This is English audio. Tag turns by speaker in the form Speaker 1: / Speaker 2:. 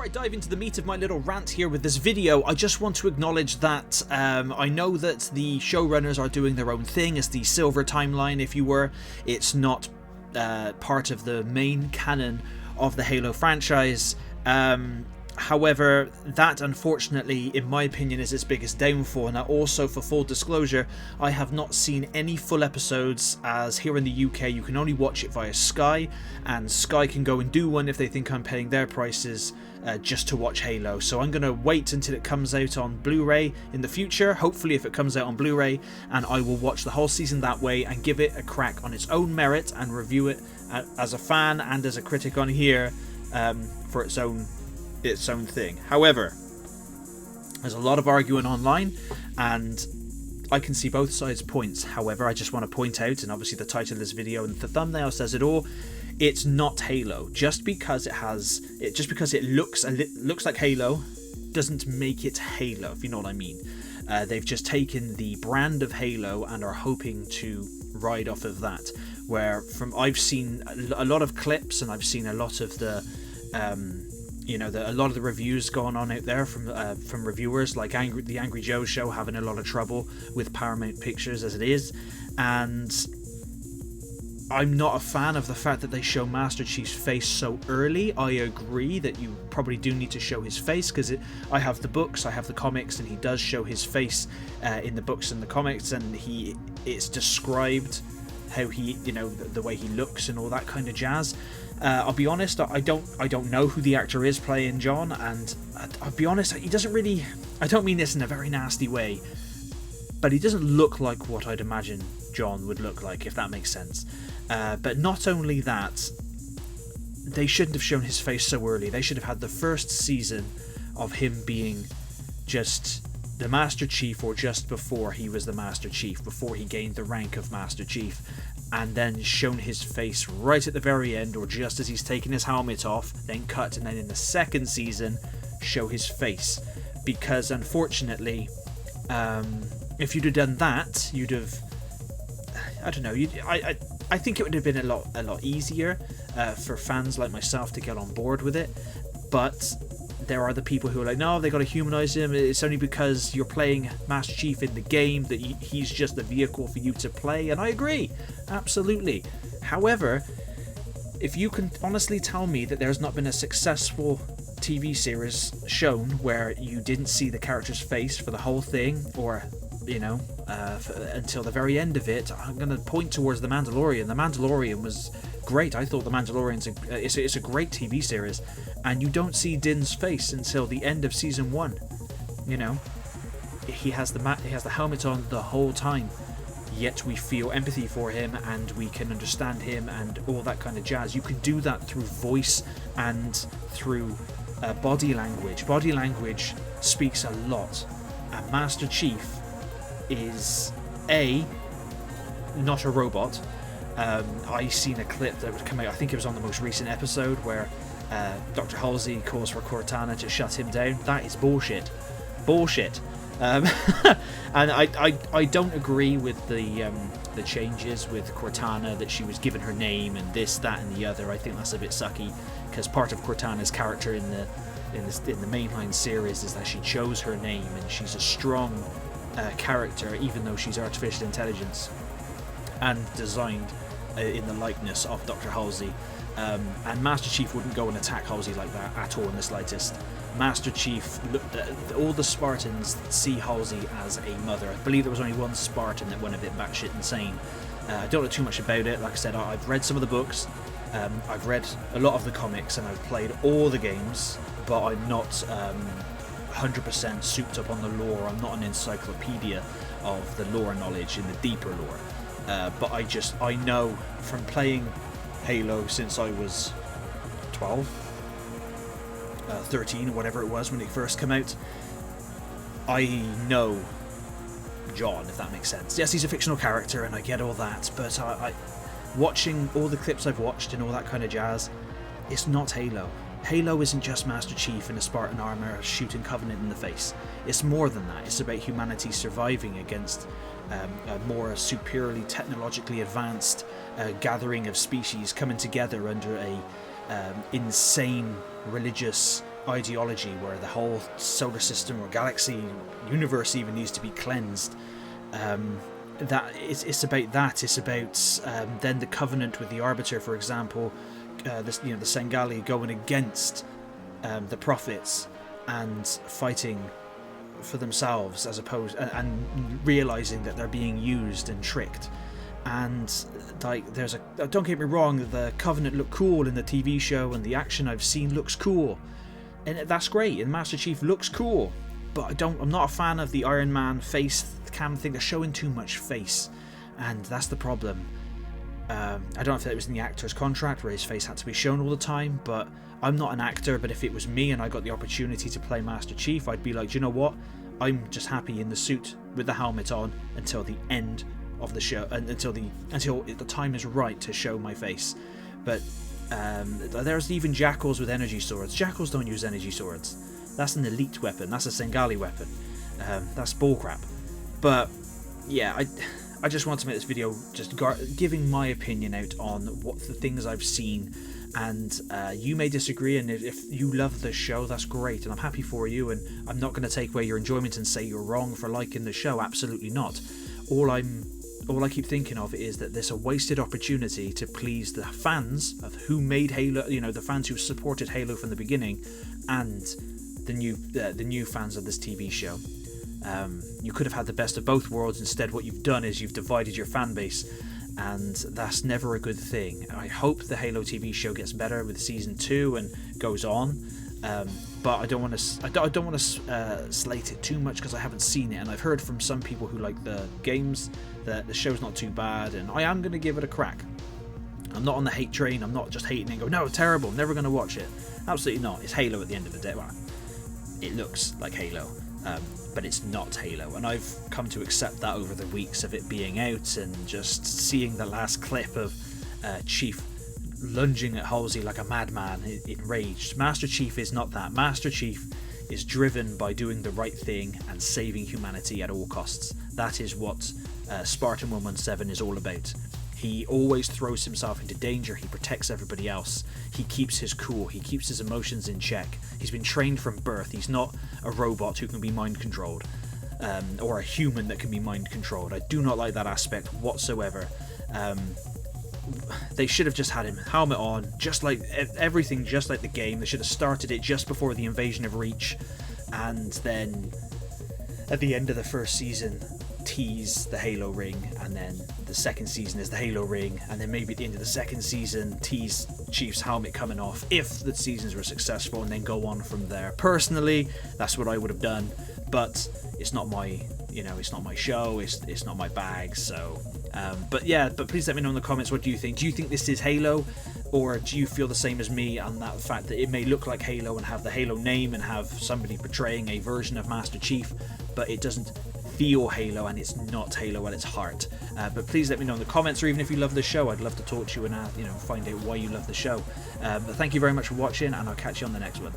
Speaker 1: Before I dive into the meat of my little rant here with this video, I just want to acknowledge that I know that the showrunners are doing their own thing as the Silver timeline, if you were. It's not part of the main canon of the Halo franchise. However, that unfortunately, in my opinion, is its biggest downfall. Now also, for full disclosure, I have not seen any full episodes, as here in the UK you can only watch it via Sky, and Sky can go and do one if they think I'm paying their prices just to watch Halo. So I'm going to wait until it comes out on Blu-ray in the future, hopefully if it comes out on Blu-ray, and I will watch the whole season that way and give it a crack on its own merit and review it as a fan and as a critic on here for its own thing. However, there's a lot of arguing online and I can see both sides' points. However, I just want to point out, and obviously the title of this video and the thumbnail says it all, it's not Halo. Just because it looks like Halo doesn't make it Halo, if you know what I mean. They've just taken the brand of Halo and are hoping to ride off of that. I've seen a lot of clips and I've seen a lot of the a lot of the reviews going on out there from reviewers like the Angry Joe Show having a lot of trouble with Paramount Pictures as it is, and I'm not a fan of the fact that they show Master Chief's face so early. I agree that you probably do need to show his face, because I have the books, I have the comics, and he does show his face in the books and the comics, and it's described how he, the way he looks and all that kind of jazz. I'll be honest, I don't know who the actor is playing John, and I'll be honest, he doesn't really, I don't mean this in a very nasty way, but he doesn't look like what I'd imagine John would look like, if that makes sense. But not only that, they shouldn't have shown his face so early. They should have had the first season of him being just the Master Chief, or just before he was the Master Chief, before he gained the rank of Master Chief, and then shown his face right at the very end, or just as he's taking his helmet off, then cut, and then in the second season show his face. Because unfortunately, if you'd have done that, you'd have, I don't know, I think it would have been a lot easier for fans like myself to get on board with it. But there are the people who are like, no, they got to humanize him. It's only because you're playing Master Chief in the game that he's just the vehicle for you to play. And I agree, absolutely. However, if you can honestly tell me that there's not been a successful TV series shown where you didn't see the character's face for the whole thing, or until the very end of it, I'm going to point towards The Mandalorian. The Mandalorian was great. I thought The Mandalorian's it's a great TV series, and you don't see Din's face until the end of season 1. He has the helmet on the whole time, yet we feel empathy for him and we can understand him and all that kind of jazz. You can do that through voice and through body language. Body language speaks a lot, and Master Chief is not a robot. I seen a clip that would come out, I think it was on the most recent episode, where Dr. Halsey calls for Cortana to shut him down. That is bullshit. And I don't agree with the changes with Cortana, that she was given her name and this, that and the other. I think that's a bit sucky, because part of Cortana's character in the mainline series is that she chose her name, and she's a strong character, even though she's artificial intelligence and designed in the likeness of Dr. Halsey. And Master Chief wouldn't go and attack Halsey like that at all in the slightest. Master Chief, all the Spartans see Halsey as a mother. I believe there was only one Spartan that went a bit batshit insane. I don't know too much about it. Like I said, I've read some of the books, I've read a lot of the comics, and I've played all the games, but I'm not 100% souped up on the lore. I'm not an encyclopedia of the lore knowledge in the deeper lore. But I know from playing Halo since I was 12, 13, or whatever it was when it first came out, I know John, if that makes sense. Yes, he's a fictional character and I get all that, but I watching all the clips I've watched and all that kind of jazz, it's not Halo. Halo isn't just Master Chief in a Spartan armor shooting Covenant in the face. It's more than that. It's about humanity surviving against a more superiorly technologically advanced gathering of species coming together under a insane religious ideology where the whole solar system or galaxy, universe even needs to be cleansed. That it's about that. It's about then the covenant with the Arbiter, for example. The Sengali going against the prophets and fighting for themselves, as opposed and realizing that they're being used and tricked. And like, don't get me wrong, the Covenant look cool in the TV show, and the action I've seen looks cool, and that's great. And Master Chief looks cool, but I'm not a fan of the Iron Man face cam thing. They're showing too much face, and that's the problem. I don't know if it was in the actor's contract where his face had to be shown all the time, but I'm not an actor. But if it was me and I got the opportunity to play Master Chief, I'd be like, do you know what? I'm just happy in the suit with the helmet on until the end of the show, and until the time is right to show my face. But there's even jackals with energy swords. Jackals don't use energy swords. That's an elite weapon. That's a Sengali weapon. That's bullcrap. But yeah, I just want to make this video just giving my opinion out on what the things I've seen, and you may disagree, and if you love the show, that's great, and I'm happy for you, and I'm not going to take away your enjoyment and say you're wrong for liking the show. Absolutely not. All I keep thinking of is that there's a wasted opportunity to please the fans of who made Halo, the fans who supported Halo from the beginning, and the new fans of this TV show. You could have had the best of both worlds. Instead, what you've done is you've divided your fan base, and that's never a good thing. I hope the Halo TV show gets better with season 2 and goes on, but I don't want to slate it too much because I haven't seen it, and I've heard from some people who like the games that the show's not too bad, and I am going to give it a crack. I'm not on the hate train. I'm not just hating and go, no, terrible, I'm never going to watch it. Absolutely not. It's Halo at the end of the day. Well, it looks like Halo, but it's not Halo, and I've come to accept that over the weeks of it being out, and just seeing the last clip of Chief lunging at Halsey like a madman, enraged. Master Chief is not that. Master Chief is driven by doing the right thing and saving humanity at all costs. That is what Spartan 117 is all about. He always throws himself into danger. He protects everybody else. He keeps his cool. He keeps his emotions in check. He's been trained from birth. He's not a robot who can be mind controlled, or a human that can be mind controlled. I do not like that aspect whatsoever. They should have just had him helmet on, just like everything, just like the game. They should have started it just before the invasion of Reach, and then at the end of the first season tease the Halo ring, and then the second season is the Halo ring, and then maybe at the end of the second season tease Chief's helmet coming off if the seasons were successful, and then go on from there. Personally, that's what I would have done, but it's not my it's not my show, it's not my bag. So but please let me know in the comments, what do you think? Do you think this is Halo, or do you feel the same as me on that fact that it may look like Halo and have the Halo name and have somebody portraying a version of Master Chief, but it doesn't feel Halo, and it's not Halo at its heart? But please let me know in the comments, or even if you love the show, I'd love to talk to you and find out why you love the show. But thank you very much for watching, and I'll catch you on the next one.